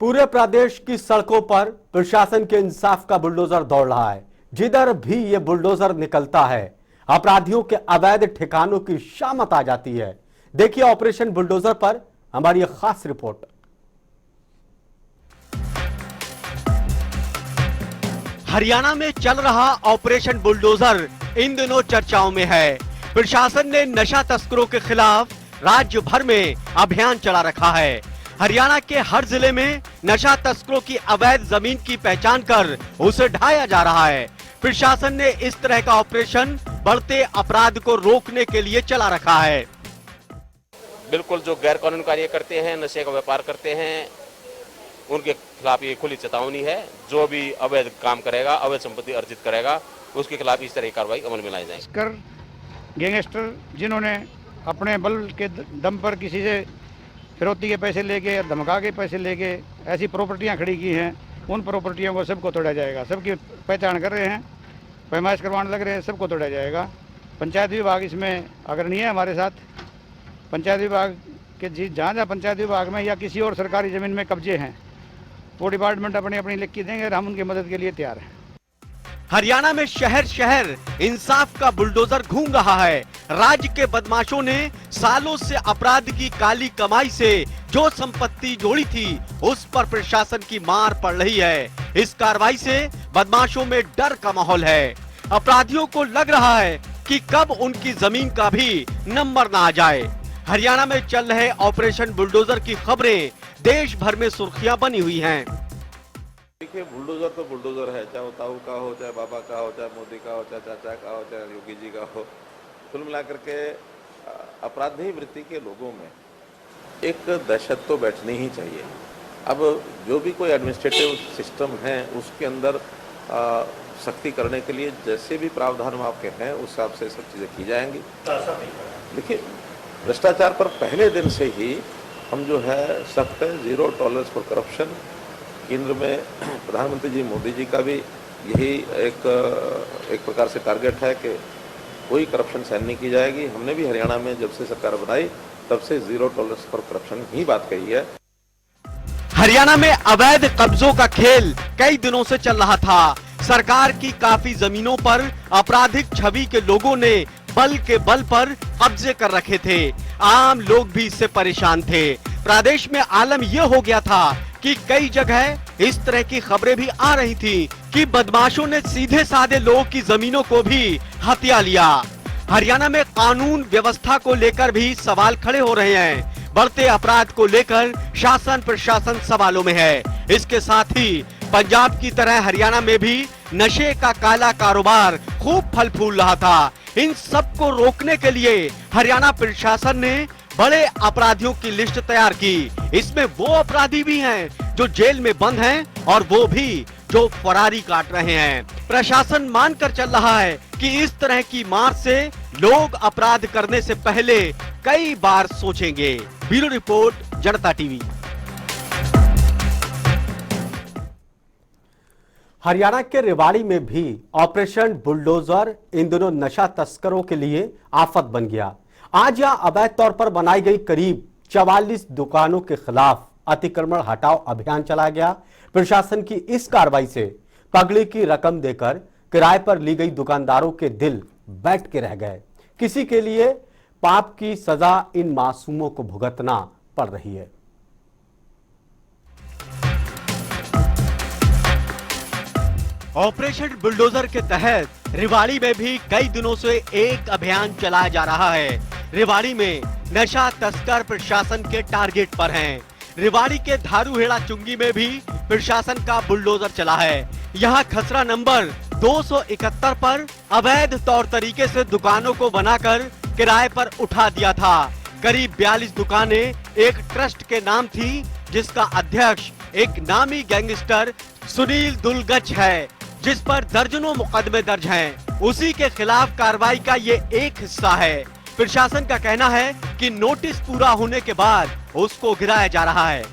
पूरे प्रदेश की सड़कों पर प्रशासन के इंसाफ का बुलडोजर दौड़ रहा है। जिधर भी ये बुलडोजर निकलता है अपराधियों के अवैध ठिकानों की शामत आ जाती है। देखिए ऑपरेशन बुलडोजर पर हमारी एक खास रिपोर्ट। हरियाणा में चल रहा ऑपरेशन बुलडोजर इन दिनों चर्चाओं में है। प्रशासन ने नशा तस्करों के खिलाफ राज्य भर में अभियान चला रखा है। हरियाणा के हर जिले में नशा तस्करों की अवैध जमीन की पहचान कर उसे ढाया जा रहा है। प्रशासन ने इस तरह का ऑपरेशन बढ़ते अपराध को रोकने के लिए चला रखा है। बिल्कुल जो गैर कानूनी कार्य करते हैं, नशे का व्यापार करते हैं, उनके खिलाफ ये खुली चेतावनी है। जो भी अवैध काम करेगा, अवैध संपत्ति अर्जित करेगा, उसके खिलाफ इस तरह की कार्रवाई अमल में लाई जाएगी। गैंगस्टर जिन्होंने अपने बल के दम पर किसी से फिरौती के पैसे लेके या धमका के पैसे लेके ऐसी प्रॉपर्टियां खड़ी की हैं, उन प्रॉपर्टियों को सबको तोड़ा जाएगा। सबकी पहचान कर रहे हैं, पैमाइश करवाने लग रहे हैं, सबको तोड़ा जाएगा। पंचायत विभाग इसमें अग्रणी है हमारे साथ। पंचायत विभाग के जहाँ पंचायत विभाग में या किसी और सरकारी ज़मीन में कब्जे हैं, वो डिपार्टमेंट अपनी अपनी लिख के देंगे और हम उनकी मदद के लिए तैयार हैं। हरियाणा में शहर शहर इंसाफ का बुलडोजर घूम रहा है। राज्य के बदमाशों ने सालों से अपराध की काली कमाई से जो संपत्ति जोड़ी थी, उस पर प्रशासन की मार पड़ रही है। इस कार्रवाई से बदमाशों में डर का माहौल है। अपराधियों को लग रहा है कि कब उनकी जमीन का भी नंबर ना आ जाए। हरियाणा में चल रहे ऑपरेशन बुलडोजर की खबरें देश भर में सुर्खियां बनी हुई हैं। देखिए, बुलडोजर तो बुलडोजर है, चाहे वो ताऊ का हो, चाहे बाबा का हो, चाहे मोदी का हो, चाहे चाचा का हो, चाहे योगी जी का हो। कुल मिलाकर के अपराधी वृत्ति के लोगों में एक दहशत तो बैठनी ही चाहिए। अब जो भी कोई एडमिनिस्ट्रेटिव सिस्टम है, उसके अंदर सख्ती करने के लिए जैसे भी प्रावधान वहाँ के हैं, उस हिसाब से सब चीज़ें की जाएंगी। देखिए, भ्रष्टाचार पर पहले दिन से ही हम जो है सख्त है, जीरो टॉलरेंस फॉर करप्शन। केंद्र में प्रधानमंत्री जी मोदी जी का भी यही एक प्रकार से टारगेट है कि कोई करप्शन सहन नहीं की जाएगी। हमने भी हरियाणा में जब से सरकार बनाई तब से जीरो टॉलरेंस फॉर करप्शन ही बात कही है। हरियाणा में अवैध कब्जों का खेल कई दिनों से चल रहा था। सरकार की काफी जमीनों पर आपराधिक छवि के लोगों ने बल के बल पर कब्जे कर रखे थे। आम लोग भी इससे परेशान थे। प्रदेश में आलम यह हो गया था कि कई जगह इस तरह की खबरें भी आ रही थी कि बदमाशों ने सीधे साधे लोगों की जमीनों को भी हथिया लिया। हरियाणा में कानून व्यवस्था को लेकर भी सवाल खड़े हो रहे हैं। बढ़ते अपराध को लेकर शासन प्रशासन सवालों में है। इसके साथ ही पंजाब की तरह हरियाणा में भी नशे का काला कारोबार खूब फल फूल रहा था। इन सब को रोकने के लिए हरियाणा प्रशासन ने बड़े अपराधियों की लिस्ट तैयार की। इसमें वो अपराधी भी हैं जो जेल में बंद हैं और वो भी जो फरारी काट रहे हैं। प्रशासन मानकर चल रहा है कि इस तरह की मार से लोग अपराध करने से पहले कई बार सोचेंगे। ब्यूरो रिपोर्ट, जनता टीवी। हरियाणा के रेवाड़ी में भी ऑपरेशन बुलडोजर इन दिनों नशा तस्करों के लिए आफत बन गया। आज यहां अवैध तौर पर बनाई गई करीब 44 दुकानों के खिलाफ अतिक्रमण हटाओ अभियान चलाया गया। प्रशासन की इस कार्रवाई से पगड़ी की रकम देकर किराए पर ली गई दुकानदारों के दिल बैठ के रह गए। किसी के लिए पाप की सजा इन मासूमों को भुगतना पड़ रही है। ऑपरेशन बुलडोजर के तहत रेवाड़ी में भी कई दिनों से एक अभियान चलाया जा रहा है। रेवाड़ी में नशा तस्कर प्रशासन के टारगेट पर हैं। रेवाड़ी के धारूहेड़ा चुंगी में भी प्रशासन का बुलडोजर चला है। यहां खसरा नंबर 271 पर अवैध तौर तरीके से दुकानों को बनाकर किराए पर उठा दिया था। करीब 42 दुकानें एक ट्रस्ट के नाम थी, जिसका अध्यक्ष एक नामी गैंगस्टर सुनील दुलगच है, जिस पर दर्जनों मुकदमे दर्ज हैं। उसी के खिलाफ कार्रवाई का ये एक हिस्सा है। प्रशासन का कहना है कि नोटिस पूरा होने के बाद उसको गिराया जा रहा है।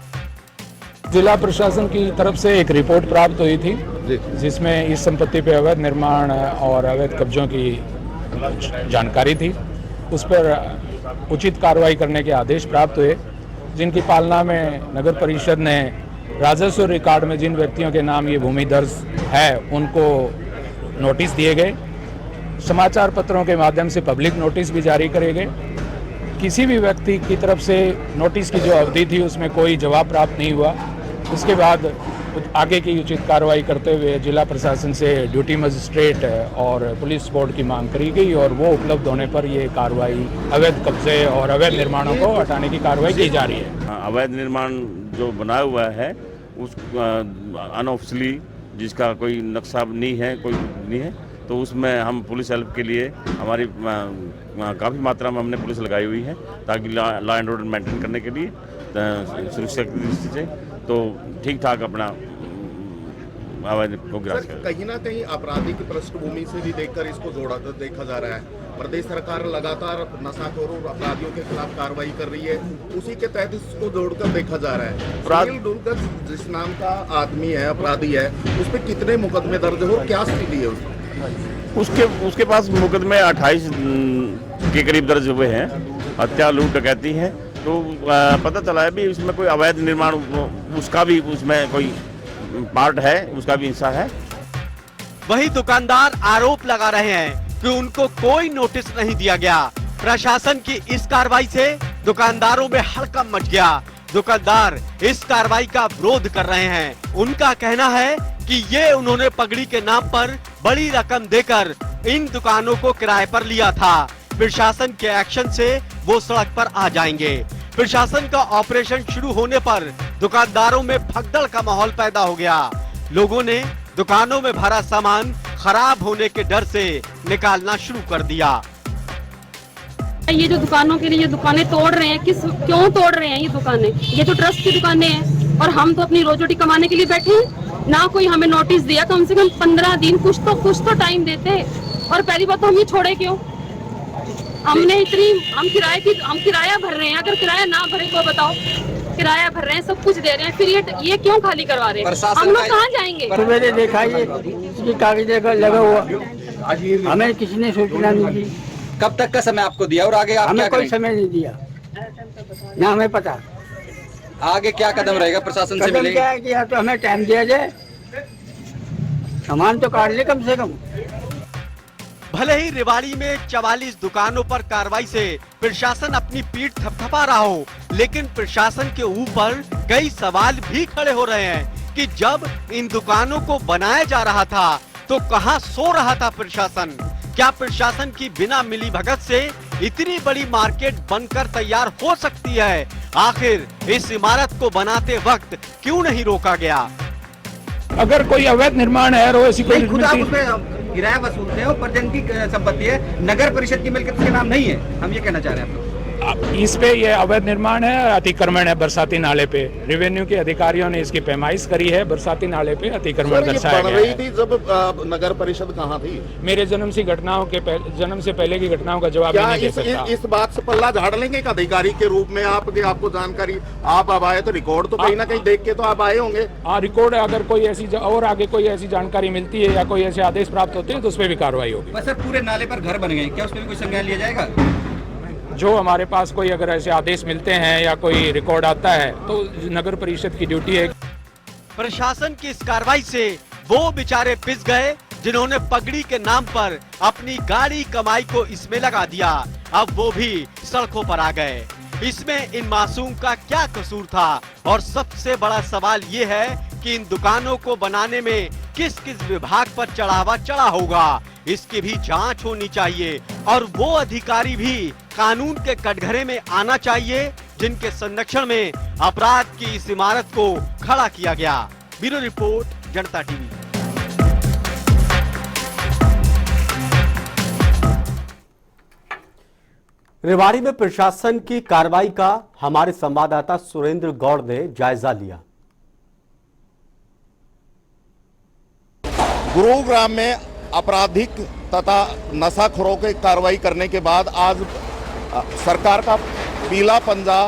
जिला प्रशासन की तरफ से एक रिपोर्ट प्राप्त हुई थी, जिसमें इस संपत्ति पे अवैध निर्माण और अवैध कब्जों की जानकारी थी। उस पर उचित कार्रवाई करने के आदेश प्राप्त हुए, जिनकी पालना में नगर परिषद ने राजस्व रिकॉर्ड में जिन व्यक्तियों के नाम ये भूमि दर्ज है उनको नोटिस दिए गए। समाचार पत्रों के माध्यम से पब्लिक नोटिस भी जारी करे गए। किसी भी व्यक्ति की तरफ से नोटिस की जो अवधि थी उसमें कोई जवाब प्राप्त नहीं हुआ। उसके बाद आगे की उचित कार्रवाई करते हुए जिला प्रशासन से ड्यूटी मजिस्ट्रेट और पुलिस बोर्ड की मांग करी गई और वो उपलब्ध होने पर ये कार्रवाई अवैध कब्जे और अवैध निर्माणों को हटाने की कार्रवाई की जा रही है। अवैध निर्माण जो बना हुआ है उस अनऑफिशियली जिसका कोई नक्शा नहीं है, कोई नहीं है, तो उसमें हम पुलिस हेल्प के लिए हमारी काफ़ी मात्रा में हमने पुलिस लगाई हुई है ताकि लॉ एंड ऑर्डर मेंटेन करने के लिए सुरक्षा की दृष्टि से तो ठीक ठाक अपना आवाज को ग्रास करें। कहीं ना कहीं आपराधिक पृष्ठभूमि से भी देखकर इसको जोड़ा देखा जा रहा है। प्रदेश सरकार लगातार नशाखोरों और अपराधियों के खिलाफ कार्रवाई कर रही है, उसी के तहत इसको जोड़कर देखा जा रहा है। सुनील डुलकर जिस नाम का आदमी है, अपराधी है, उस पर कितने मुकदमे दर्ज हो, क्या स्थिति है उसके पास मुकदमे 28 के करीब दर्ज हुए हैं। हत्या, लूट, डकैती है। तो पता चला है भी इसमें कोई अवैध निर्माण उसका भी उसमें कोई पार्ट है, उसका भी हिस्सा है। वही दुकानदार आरोप लगा रहे हैं कि उनको कोई नोटिस नहीं दिया गया। प्रशासन की इस कार्रवाई से दुकानदारों में हड़कंप मच गया। दुकानदार इस कार्रवाई का विरोध कर रहे हैं। उनका कहना है कि ये उन्होंने पगड़ी के नाम पर बड़ी रकम देकर इन दुकानों को किराए पर लिया था। प्रशासन के एक्शन से वो सड़क पर आ जाएंगे। प्रशासन का ऑपरेशन शुरू होने पर दुकानदारों में भगदड़ का माहौल पैदा हो गया। लोगों ने दुकानों में भरा सामान खराब होने के डर से निकालना शुरू कर दिया। ये जो दुकानों के लिए ये दुकानें तोड़ रहे हैं, क्यों तोड़ रहे हैं ये दुकानें? ये तो ट्रस्ट की दुकानें हैं और हम तो अपनी रोजी रोटी कमाने के लिए बैठे हैं। ना कोई हमें नोटिस दिया, कम से कम 15 दिन कुछ तो टाइम देते। और पहली बात तो हम ये छोड़े क्यों? हम किराया भर रहे हैं। अगर किराया ना भरे तो बताओ, किराया भर रहे हैं, सब कुछ दे रहे हैं, फिर ये क्यों खाली करवा रहे हैं? हम लोग कहाँ जाएंगे? मैंने देखा ये कागज लगा हुआ, हमें किसी ने सूचना नहीं दी। कब तक का समय आपको दिया और आगे आप हमें क्या कोई समय नहीं दिया, ना हमें पता आगे क्या कदम रहेगा प्रशासन से मिलेगा? क्या है कि तो हमें टाइम दिया जाए, सामान तो काट ले कम से कम। भले ही रेवाड़ी में 44 दुकानों पर कार्रवाई से प्रशासन अपनी पीठ थपथपा रहा हो, लेकिन प्रशासन के ऊपर कई सवाल भी खड़े हो रहे हैं कि जब इन दुकानों को बनाया जा रहा था तो कहां सो रहा था प्रशासन? क्या प्रशासन की बिना मिलीभगत से इतनी बड़ी मार्केट बनकर तैयार हो सकती है? आखिर इस इमारत को बनाते वक्त क्यों नहीं रोका गया? अगर कोई अवैध निर्माण है और ऐसी कोई खुद आप उसमें किराया वसूलते हैं, पर जन की संपत्ति है, नगर परिषद की मिल्कियत के नाम नहीं है। हम ये कहना चाह रहे हैं आप लोग। इस पे ये अवैध निर्माण है, अतिक्रमण है बरसाती नाले पे। रेवेन्यू के अधिकारियों ने इसकी पैमाइश करी है, बरसाती नाले पे अतिक्रमण दर्शाया गया है। थी जब नगर परिषद कहाँ थी? मेरे जन्म से पहले की घटनाओं का जवाब नहीं दे सकता। इस बात से पल्ला झाड़ लेंगे एक अधिकारी के रूप में? आपको जानकारी, आप अब आए तो रिकॉर्ड तो कहीं ना कहीं देख के तो आप आए होंगे। हाँ, रिकॉर्ड अगर कोई ऐसी और आगे कोई ऐसी जानकारी मिलती है या कोई ऐसे आदेश प्राप्त होते हैं तो उस पर भी कार्रवाई होगी। सर, पूरे नाले पर घर बन गए, क्या उसमें भी कोई संज्ञान लिया जाएगा? जो हमारे पास कोई अगर ऐसे आदेश मिलते हैं या कोई रिकॉर्ड आता है तो नगर परिषद की ड्यूटी है। प्रशासन की इस कार्रवाई से वो बेचारे पिस गए जिन्होंने पगड़ी के नाम पर अपनी गाड़ी कमाई को इसमें लगा दिया। अब वो भी सड़कों पर आ गए। इसमें इन मासूम का क्या कसूर था? और सबसे बड़ा सवाल ये है कि इन दुकानों को बनाने में किस किस विभाग पर चढ़ावा चढ़ा होगा, इसकी भी जांच होनी चाहिए। और वो अधिकारी भी कानून के कटघरे में आना चाहिए जिनके संरक्षण में अपराध की इस इमारत को खड़ा किया गया। ब्यूरो रिपोर्ट, जनता टीवी। रेवाड़ी में प्रशासन की कार्रवाई का हमारे संवाददाता सुरेंद्र गौड़ ने जायजा लिया। गुरुग्राम में आपराधिक तथा नशाखोरों की कार्रवाई करने के बाद आज सरकार का पीला पंजा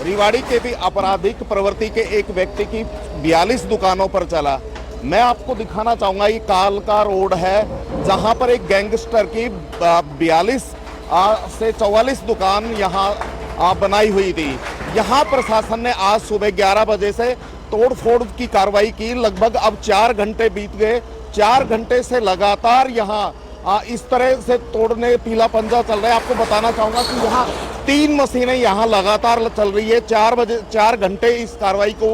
रेवाड़ी के भी आपराधिक प्रवृत्ति के एक व्यक्ति की 42 दुकानों पर चला। मैं आपको दिखाना चाहूंगा, ये कालका रोड है जहां पर एक गैंगस्टर की 42 से 44 दुकान यहां बनाई हुई थी। यहां प्रशासन ने आज सुबह 11 बजे से तोड़-फोड़ की कार्रवाई की। लगभग अब 4 घंटे बीत गए। 4 घंटे से लगातार यहाँ इस तरह से तोड़ने पीला पंजा चल रहा है। आपको बताना चाहूंगा कि यहाँ 3 मशीनें यहाँ लगातार चल रही है। 4 घंटे इस कार्रवाई को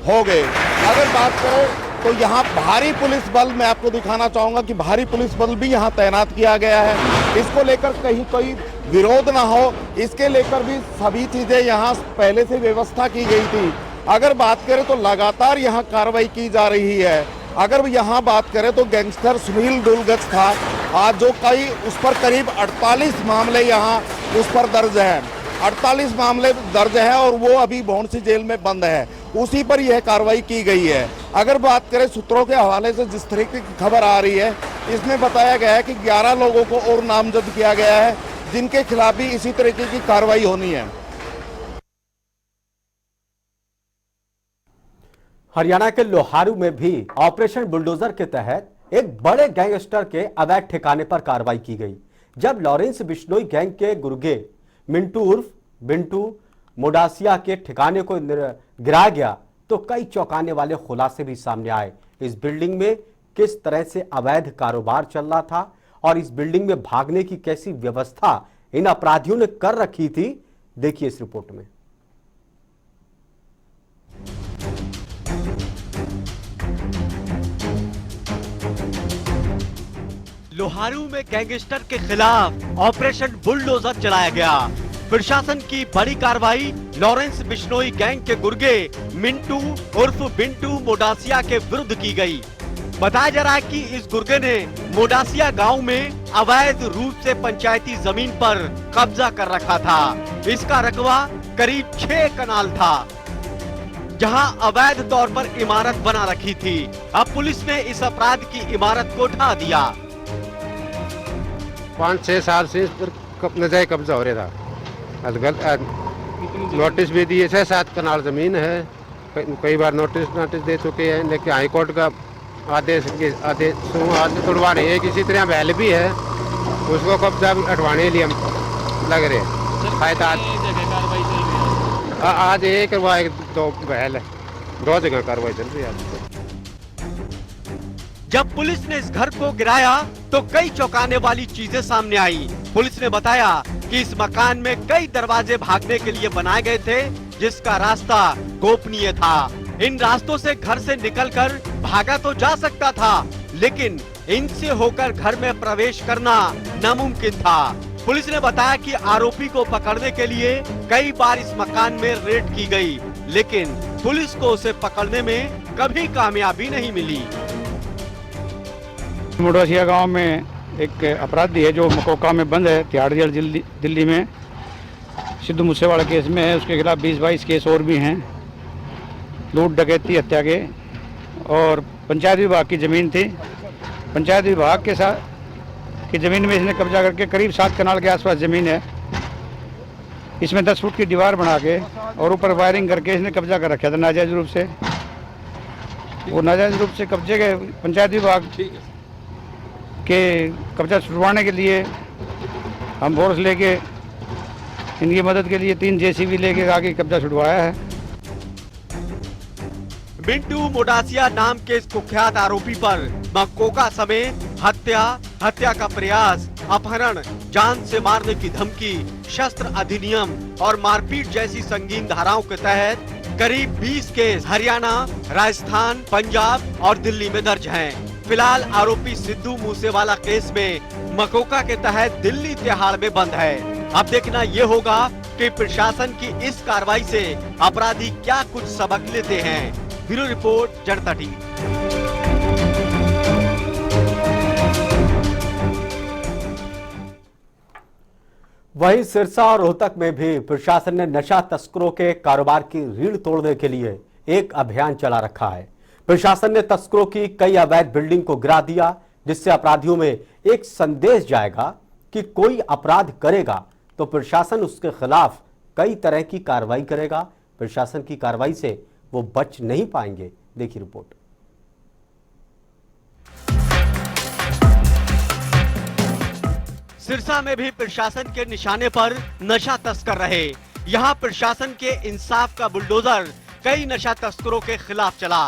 हो गए। अगर बात करें तो यहाँ भारी पुलिस बल, मैं आपको दिखाना चाहूंगा कि भारी पुलिस बल भी यहाँ तैनात किया गया है। इसको लेकर कहीं कोई विरोध ना हो, इसके लेकर भी सभी चीजें यहाँ पहले से व्यवस्था की गई थी। अगर बात करें तो लगातार यहाँ कार्रवाई की जा रही है। अगर यहाँ बात करें तो गैंगस्टर सुनील डुलगच था, आज जो कई उस पर करीब 48 मामले यहाँ उस पर दर्ज हैं। 48 मामले दर्ज है और वो अभी भौंडसी जेल में बंद है। उसी पर यह कार्रवाई की गई है। अगर बात करें सूत्रों के हवाले से जिस तरीके की खबर आ रही है, इसमें बताया गया है कि 11 लोगों को और नामजद किया गया है, जिनके खिलाफ भी इसी तरीके की कार्रवाई होनी है। हरियाणा के लोहारू में भी ऑपरेशन बुलडोजर के तहत एक बड़े गैंगस्टर के अवैध ठिकाने पर कार्रवाई की गई। जब लॉरेंस बिश्नोई गैंग के गुर्गे मिंटू उर्फ बिंटू मोडासिया के ठिकाने को गिराया गया तो कई चौंकाने वाले खुलासे भी सामने आए। इस बिल्डिंग में किस तरह से अवैध कारोबार चल रहा था और इस बिल्डिंग में भागने की कैसी व्यवस्था इन अपराधियों ने कर रखी थी, देखिए इस रिपोर्ट में। लोहारू में गैंगस्टर के खिलाफ ऑपरेशन बुलडोजर चलाया गया। प्रशासन की बड़ी कार्रवाई लॉरेंस बिश्नोई गैंग के गुर्गे मिंटू उर्फ बिंटू मोडासिया के विरुद्ध की गई। बताया जा रहा है कि इस गुर्गे ने मोडासिया गांव में अवैध रूप से पंचायती जमीन पर कब्जा कर रखा था। इसका रकबा करीब 6 कनाल था, जहां अवैध तौर पर इमारत बना रखी थी। अब पुलिस ने इस अपराध की इमारत को ढा दिया। 5-6 साल से इस पर नजायज कब्जा हो रहा था। नोटिस भी दिए, 6-7 कनाल जमीन है। कई बार नोटिस दे चुके हैं, लेकिन हाईकोर्ट का आदेश तोड़वा रहे हैं। किसी तरह बहल भी है, उसको कब्जा हटवाने के लिए हम लग रहे हैं। आज एक करवाए 2 बहल है, 2 जगह कार्रवाई चल रही है। जब पुलिस ने इस घर को गिराया तो कई चौंकाने वाली चीजें सामने आई। पुलिस ने बताया कि इस मकान में कई दरवाजे भागने के लिए बनाए गए थे, जिसका रास्ता गोपनीय था। इन रास्तों से घर से निकलकर भागा तो जा सकता था, लेकिन इनसे होकर घर में प्रवेश करना नामुमकिन था। पुलिस ने बताया कि आरोपी को पकड़ने के लिए कई बार इस मकान में रेड की गई, लेकिन पुलिस को उसे पकड़ने में कभी कामयाबी नहीं मिली। मोडासिया गांव में एक अपराधी है जो मकोका में बंद है, तिहाड़ जेल दिल्ली में। सिद्धू मूसेवाला केस में है, उसके खिलाफ 20-22 केस और भी हैं, लूट डकैती हत्या के। और पंचायत विभाग की ज़मीन थी, पंचायत विभाग के साथ की ज़मीन में इसने कब्जा करके करीब 7 कनाल के आसपास ज़मीन है। इसमें 10 फुट की दीवार बना के और ऊपर वायरिंग करके इसने कब्जा कर रखा था नाजायज रूप से। वो नाजायज रूप से कब्जे के पंचायत विभाग के कब्जा छुड़वाने के लिए हम फोर्स लेके इनकी मदद के लिए 3 JCB लेके आगे कब्जा छुड़वाया है। मिंटू मोडासिया नाम के इस कुख्यात आरोपी पर मकोका समेत हत्या का प्रयास, अपहरण, जान से मारने की धमकी, शस्त्र अधिनियम और मारपीट जैसी संगीन धाराओं के तहत करीब 20 केस हरियाणा, राजस्थान, पंजाब और दिल्ली में दर्ज हैं। फिलहाल आरोपी सिद्धू मूसेवाला केस में मकोका के तहत दिल्ली तिहाड़ में बंद है। अब देखना ये होगा कि प्रशासन की इस कार्रवाई से अपराधी क्या कुछ सबक लेते हैं। ब्यूरो रिपोर्ट, जनता टीवी। वहीं सिरसा और रोहतक में भी प्रशासन ने नशा तस्करों के कारोबार की रीढ़ तोड़ने के लिए एक अभियान चला रखा है। प्रशासन ने तस्करों की कई अवैध बिल्डिंग को गिरा दिया, जिससे अपराधियों में एक संदेश जाएगा कि कोई अपराध करेगा तो प्रशासन उसके खिलाफ कई तरह की कार्रवाई करेगा। प्रशासन की कार्रवाई से वो बच नहीं पाएंगे। देखिए रिपोर्ट। सिरसा में भी प्रशासन के निशाने पर नशा तस्कर रहे। यहाँ प्रशासन के इंसाफ का बुलडोजर कई नशा तस्करों के खिलाफ चला।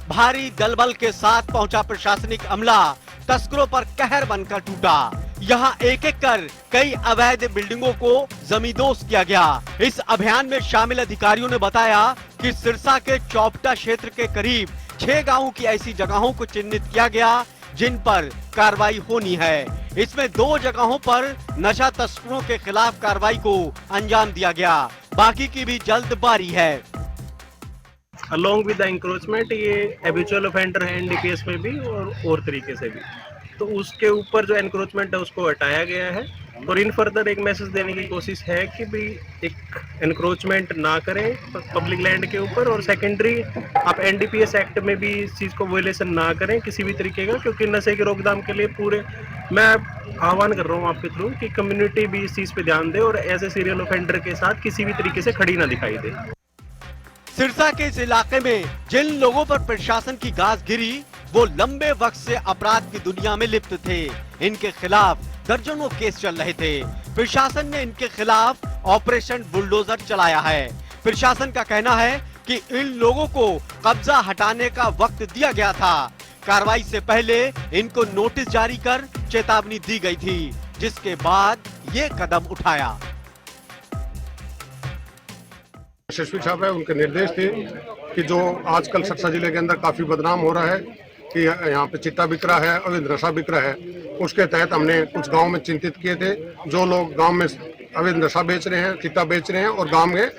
भारी दलबल के साथ पहुंचा प्रशासनिक अमला तस्करों पर कहर बनकर टूटा। यहाँ एक एक कर कई अवैध बिल्डिंगों को जमींदोज किया गया। इस अभियान में शामिल अधिकारियों ने बताया कि सिरसा के चौपटा क्षेत्र के करीब 6 गांवों की ऐसी जगहों को चिन्हित किया गया जिन पर कार्रवाई होनी है। इसमें 2 जगहों पर नशा तस्करों के खिलाफ कार्रवाई को अंजाम दिया गया, बाकी की भी जल्द बारी है। अलोंग विद द इंक्रोचमेंट ये हैबिचुअल ऑफेंडर है एनडीपीएस में भी और तरीके से भी, तो उसके ऊपर जो एनक्रोचमेंट है उसको हटाया गया है और इन फर्दर एक मैसेज देने की कोशिश है कि भाई एक एनक्रोचमेंट ना करें पब्लिक लैंड के ऊपर, और सेकेंडरी आप एनडीपीएस एक्ट में भी इस चीज़ को वायलेशन ना करें किसी भी तरीके का, क्योंकि नशे की रोकथाम के लिए पूरे मैं आह्वान कर रहा हूँ आपके थ्रू कि कम्युनिटी भी इस चीज़ पे ध्यान दे और एज ए सीरियल ऑफेंडर के साथ किसी भी तरीके से खड़ी ना दिखाई दे। सिरसा के इस इलाके में जिन लोगों पर प्रशासन की गाज गिरी वो लंबे वक्त से अपराध की दुनिया में लिप्त थे। इनके खिलाफ दर्जनों केस चल रहे थे। प्रशासन ने इनके खिलाफ ऑपरेशन बुलडोजर चलाया है। प्रशासन का कहना है कि इन लोगों को कब्जा हटाने का वक्त दिया गया था। कार्रवाई से पहले इनको नोटिस जारी कर चेतावनी दी गई थी, जिसके बाद ये कदम उठाया। यशस्वी साहब है, उनके निर्देश थे कि जो आजकल सिरसा जिले के अंदर काफी बदनाम हो रहा है कि यहाँ पे चिट्टा बिक रहा है, अवैध नशा बिक रहा है, उसके तहत हमने कुछ गांव में चिंतित किए थे। जो लोग गांव में अवैध नशा बेच रहे हैं, चिट्टा बेच रहे हैं और गांव में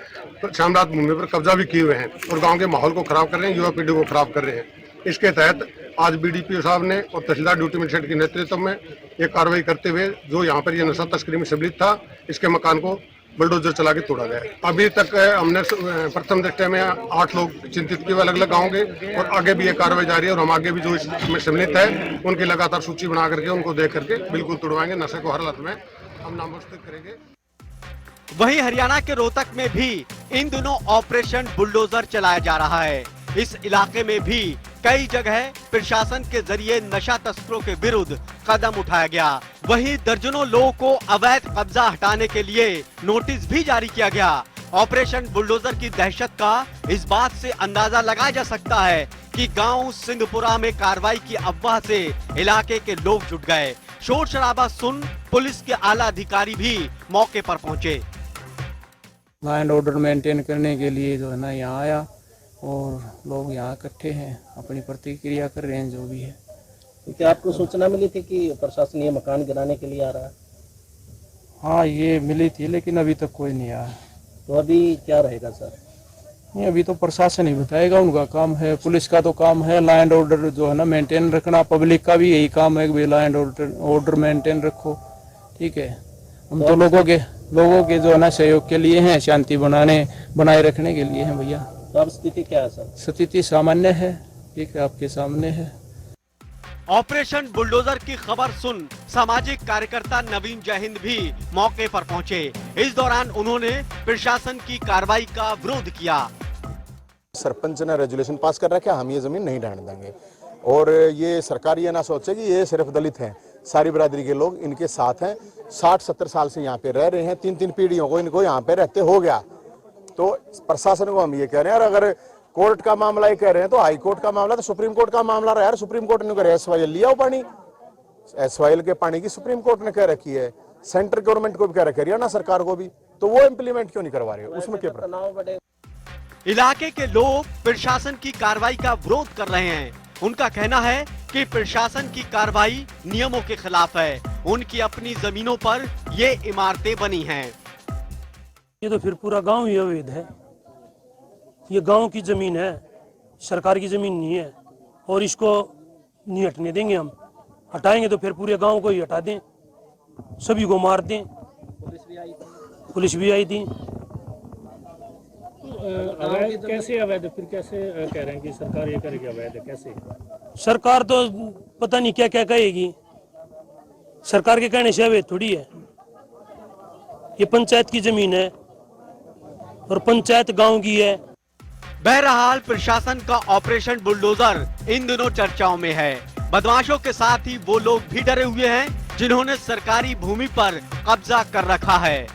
शामरात भूमि पर कब्जा भी किए हुए हैं और गांव के माहौल को खराब कर रहे हैं, युवा पीढ़ी को खराब कर रहे हैं। इसके तहत आज बीडीपीओ साहब ने और तहसीलदार ड्यूटी मजिस्ट्रेट के नेतृत्व में ये कार्रवाई करते हुए जो यहाँ पर ये नशा तस्करी में सम्मिलित था, इसके मकान को बुलडोजर चला के तोड़ा गया। अभी तक हमने प्रथम दृष्टया में 8 लोग चिंतित किए अलग अलग गाँव के, और आगे भी ये कार्रवाई जारी है और हम आगे भी जो इसमें सम्मिलित है उनकी लगातार सूची बना करके उनको देख करके बिल्कुल तोड़वाएंगे। नशे को हर हालत में हम नामोस्तिक करेंगे। वहीं हरियाणा के रोहतक में भी इन दिनों ऑपरेशन बुलडोजर चलाया जा रहा है। इस इलाके में भी कई जगह प्रशासन के जरिए नशा तस्करों के विरुद्ध कदम उठाया गया। वहीं दर्जनों लोगों को अवैध कब्जा हटाने के लिए नोटिस भी जारी किया गया। ऑपरेशन बुलडोजर की दहशत का इस बात से अंदाजा लगाया जा सकता है कि गांव सिंहपुरा में कार्रवाई की अफवाह से इलाके के लोग जुट गए। शोर शराबा सुन पुलिस के आला अधिकारी भी मौके पर पहुंचे। लॉ एंड ऑर्डर मेंटेन करने के लिए जो है ना यहाँ आया और लोग यहाँ इकट्ठे हैं, अपनी प्रतिक्रिया कर रहे हैं जो भी है। क्या आपको सूचना मिली थी कि प्रशासन ये मकान गिराने के लिए आ रहा है? हाँ, ये मिली थी लेकिन अभी तक कोई नहीं आया। तो अभी क्या रहेगा सर? नहीं, अभी तो प्रशासन ही बताएगा, उनका काम है। पुलिस का तो काम है लॉ एंड ऑर्डर जो है ना मेंटेन रखना, पब्लिक का भी यही काम है कि लॉ एंड ऑर्डर मेंटेन रखो। ठीक है, हम तो लोगों के जो है ना सहयोग के लिए हैं, शांति बनाए रखने के लिए हैं भैया। तो अब स्थिति क्या है सर? स्थिति सामान्य है, ठीक है, आपके सामने है। ऑपरेशन बुलडोजर की खबर सुन सामाजिक कार्यकर्ता नवीन जयहिंद भी मौके पर पहुंचे। इस दौरान उन्होंने प्रशासन की कार्रवाई का विरोध किया। सरपंच ने रेजुलेशन पास कर रखा है, हम ये जमीन नहीं ढाने देंगे, और ये सरकार ये ना सोचे कि ये सिर्फ दलित हैं, सारी बिरादरी के लोग इनके साथ हैं। 60-70 साल से यहाँ पे रह रहे हैं, 3-3 पीढ़ियों को इनको यहाँ पे रहते हो गया। तो प्रशासन को हम ये कह रहे हैं, और अगर कोर्ट का मामला ये कह रहे हैं तो हाई कोर्ट का मामला, तो सुप्रीम कोर्ट का मामला रहा है। सुप्रीम कोर्ट ने कह रहा है SYL लिया हो पानी, SYL के पानी की सुप्रीम कोर्ट ने कह रखी है, सेंट्रल गवर्नमेंट को भी कह रखी है, हरियाणा सरकार को भी, तो वो इम्प्लीमेंट क्यों नहीं करवा रहे? उसमें क्या? इलाके के लोग प्रशासन की कार्रवाई का विरोध कर रहे हैं। उनका कहना है कि प्रशासन की कार्रवाई नियमों के खिलाफ है। उनकी अपनी जमीनों पर ये इमारतें बनी हैं। ये तो फिर पूरा गांव ही अवैध है। ये गांव की जमीन है, सरकार की जमीन नहीं है, और इसको नहीं हटने देंगे हम। हटाएंगे तो फिर पूरे गांव को ही हटा दें, सभी को मार दें। पुलिस भी आई थी। अवैध कैसे अवैध? फिर कैसे कह रहे हैं कि सरकार ये करेगी अवैध? कैसे? सरकार तो पता नहीं क्या क्या कहेगी। सरकार के कहने से अवैध थोड़ी है। ये पंचायत की जमीन है और पंचायत गांव की है। बहरहाल प्रशासन का ऑपरेशन बुलडोजर इन दिनों चर्चाओं में है। बदमाशों के साथ ही वो लोग भी डरे हुए हैं जिन्होंने सरकारी भूमि पर कब्जा कर रखा है।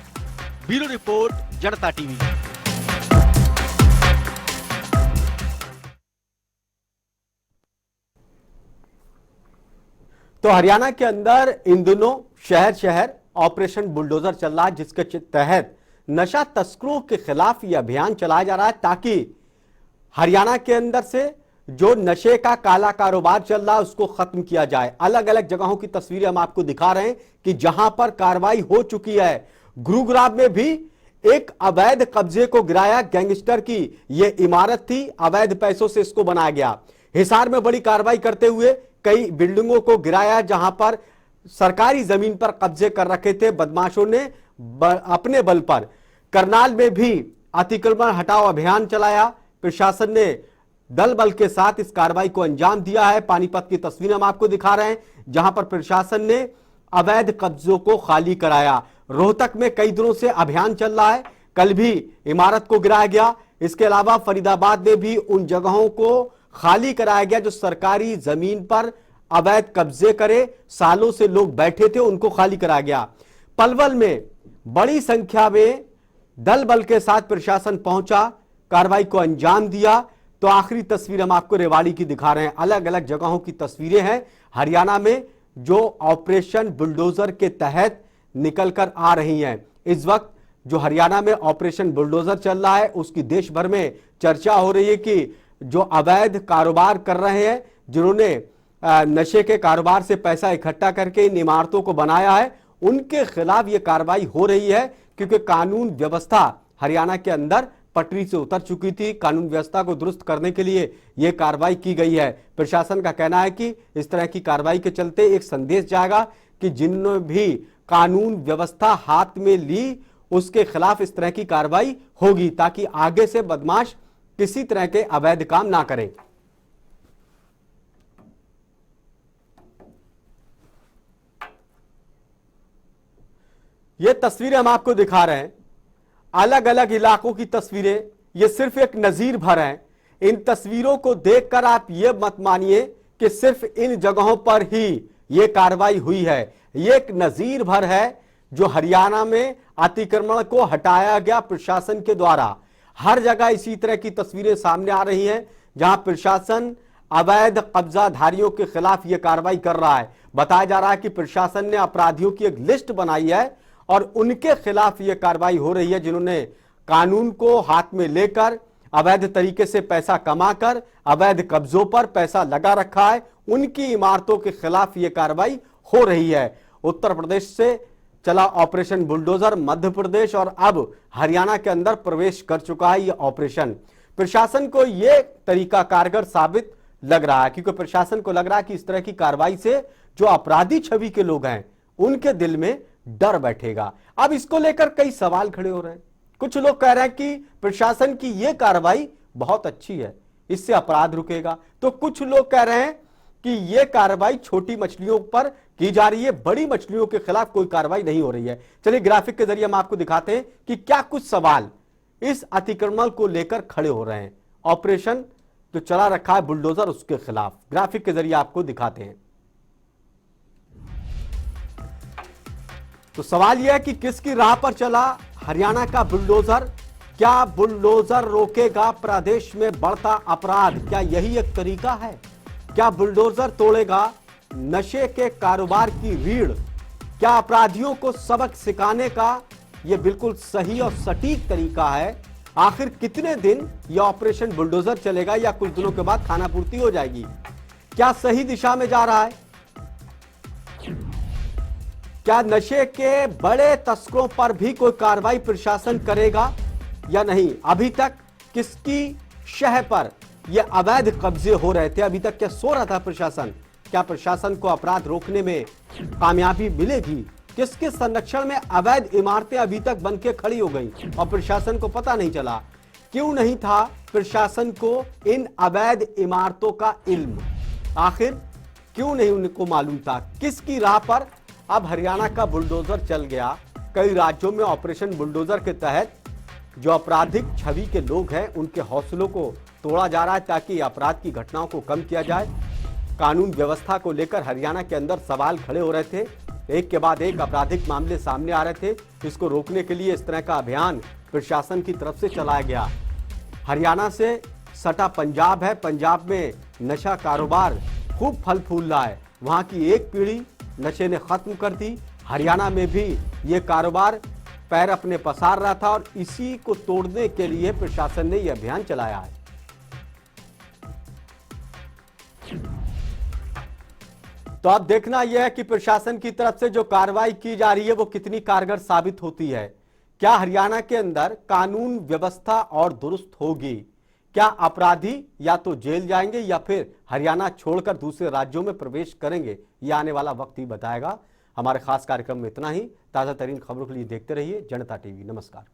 ब्यूरो रिपोर्ट, जनता टीवी। तो हरियाणा के अंदर इन दिनों शहर शहर ऑपरेशन बुलडोजर चल रहा है, जिसके तहत नशा तस्करों के खिलाफ यह अभियान चलाया जा रहा है ताकि हरियाणा के अंदर से जो नशे का काला कारोबार चल रहा है उसको खत्म किया जाए। अलग अलग जगहों की तस्वीरें हम आपको दिखा रहे हैं कि जहां पर कार्रवाई हो चुकी है। गुरुग्राम में भी एक अवैध कब्जे को गिराया, गैंगस्टर की यह इमारत थी, अवैध पैसों से इसको बनाया गया। हिसार में बड़ी कार्रवाई करते हुए कई बिल्डिंगों को गिराया जहां पर सरकारी जमीन पर कब्जे कर रखे थे बदमाशों ने अपने बल पर। करनाल में भी अतिक्रमण हटाओ अभियान चलाया, प्रशासन ने दल बल के साथ इस कार्रवाई को अंजाम दिया है। पानीपत की तस्वीरें हम आपको दिखा रहे हैं जहां पर प्रशासन ने अवैध कब्जों को खाली कराया। रोहतक में कई दिनों से अभियान चल रहा है, कल भी इमारत को गिराया गया। इसके अलावा फरीदाबाद में भी उन जगहों को खाली कराया गया जो सरकारी जमीन पर अवैध कब्जे करे, सालों से लोग बैठे थे, उनको खाली कराया गया। पलवल में बड़ी संख्या में दल बल के साथ प्रशासन पहुंचा, कार्रवाई को अंजाम दिया। तो आखिरी तस्वीर हम आपको रेवाड़ी की दिखा रहे हैं। अलग अलग जगहों की तस्वीरें हैं हरियाणा में जो ऑपरेशन बुलडोजर के तहत निकलकर आ रही हैं। इस वक्त जो हरियाणा में ऑपरेशन बुलडोजर चल रहा है उसकी देश भर में चर्चा हो रही है कि जो अवैध कारोबार कर रहे हैं, जिन्होंने नशे के कारोबार से पैसा इकट्ठा करके इन इमारतों को बनाया है, उनके खिलाफ यह कार्रवाई हो रही है क्योंकि कानून व्यवस्था हरियाणा के अंदर पटरी से उतर चुकी थी। कानून व्यवस्था को दुरुस्त करने के लिए यह कार्रवाई की गई है। प्रशासन का कहना है कि इस तरह की कार्रवाई के चलते एक संदेश जाएगा कि जिन्होंने भी कानून व्यवस्था हाथ में ली उसके खिलाफ इस तरह की कार्रवाई होगी ताकि आगे से बदमाश किसी तरह के अवैध काम ना करें। ये तस्वीरें हम आपको दिखा रहे हैं, अलग अलग इलाकों की तस्वीरें। ये सिर्फ एक नजीर भर है। इन तस्वीरों को देखकर आप ये मत मानिए कि सिर्फ इन जगहों पर ही ये कार्रवाई हुई है। ये एक नजीर भर है जो हरियाणा में अतिक्रमण को हटाया गया प्रशासन के द्वारा। हर जगह इसी तरह की तस्वीरें सामने आ रही हैं जहां प्रशासन अवैध कब्जाधारियों के खिलाफ यह कार्रवाई कर रहा है। बताया जा रहा है कि प्रशासन ने अपराधियों की एक लिस्ट बनाई है और उनके खिलाफ यह कार्रवाई हो रही है जिन्होंने कानून को हाथ में लेकर अवैध तरीके से पैसा कमाकर अवैध कब्जों पर पैसा लगा रखा है। उनकी इमारतों के खिलाफ यह कार्रवाई हो रही है। उत्तर प्रदेश से चला ऑपरेशन बुलडोजर मध्य प्रदेश और अब हरियाणा के अंदर प्रवेश कर चुका है यह ऑपरेशन। प्रशासन को यह तरीका कारगर साबित लग रहा है क्योंकि प्रशासन को लग रहा है कि इस तरह की कार्रवाई से जो अपराधी छवि के लोग हैं उनके दिल में डर बैठेगा। अब इसको लेकर कई सवाल खड़े हो रहे हैं। कुछ लोग कह रहे हैं कि प्रशासन की यह कार्रवाई बहुत अच्छी है, इससे अपराध रुकेगा। तो कुछ लोग कह रहे हैं कि यह कार्रवाई छोटी मछलियों पर की जा रही है, बड़ी मछलियों के खिलाफ कोई कार्रवाई नहीं हो रही है। चलिए ग्राफिक के जरिए हम आपको दिखाते हैं कि क्या कुछ सवाल इस अतिक्रमण को लेकर खड़े हो रहे हैं। ऑपरेशन जो चला रखा है बुलडोजर उसके खिलाफ ग्राफिक के जरिए आपको दिखाते हैं। तो सवाल यह है कि किसकी राह पर चला हरियाणा का बुलडोजर? क्या बुलडोजर रोकेगा प्रदेश में बढ़ता अपराध? क्या यही एक तरीका है? क्या बुलडोजर तोड़ेगा नशे के कारोबार की रीढ़? क्या अपराधियों को सबक सिखाने का यह बिल्कुल सही और सटीक तरीका है? आखिर कितने दिन यह ऑपरेशन बुलडोजर चलेगा या कुछ दिनों के बाद खानापूर्ति हो जाएगी? क्या सही दिशा में जा रहा है? क्या नशे के बड़े तस्करों पर भी कोई कार्रवाई प्रशासन करेगा या नहीं? अभी तक किसकी शह पर यह अवैध कब्जे हो रहे थे? अभी तक क्या सो रहा था प्रशासन? क्या प्रशासन को अपराध रोकने में कामयाबी मिलेगी? किसके संरक्षण में अवैध इमारतें अभी तक बनके खड़ी हो गई और प्रशासन को पता नहीं चला? क्यों नहीं था प्रशासन को इन अवैध इमारतों का इल्म? आखिर क्यों नहीं उनको मालूम था? किसकी राह पर अब हरियाणा का बुलडोजर चल गया? कई राज्यों में ऑपरेशन बुलडोजर के तहत जो आपराधिक छवि के लोग हैं उनके हौसलों को तोड़ा जा रहा है ताकि अपराध की घटनाओं को कम किया जाए। कानून व्यवस्था को लेकर हरियाणा के अंदर सवाल खड़े हो रहे थे, एक के बाद एक आपराधिक मामले सामने आ रहे थे। इसको रोकने के लिए इस तरह का अभियान प्रशासन की तरफ से चलाया गया। हरियाणा से सटा पंजाब है, पंजाब में नशा कारोबार खूब फल फूल रहा है। वहां की एक पीढ़ी नशे ने खत्म कर दी। हरियाणा में भी ये कारोबार पैर अपने पसार रहा था और इसी को तोड़ने के लिए प्रशासन ने यह अभियान चलाया है। तो अब देखना यह है कि प्रशासन की तरफ से जो कार्रवाई की जा रही है वो कितनी कारगर साबित होती है। क्या हरियाणा के अंदर कानून व्यवस्था और दुरुस्त होगी? क्या अपराधी या तो जेल जाएंगे या फिर हरियाणा छोड़कर दूसरे राज्यों में प्रवेश करेंगे? यह आने वाला वक्त ही बताएगा। हमारे खास कार्यक्रम में इतना ही। ताजा तरीन खबरों के लिए देखते रहिए जनता टीवी। नमस्कार।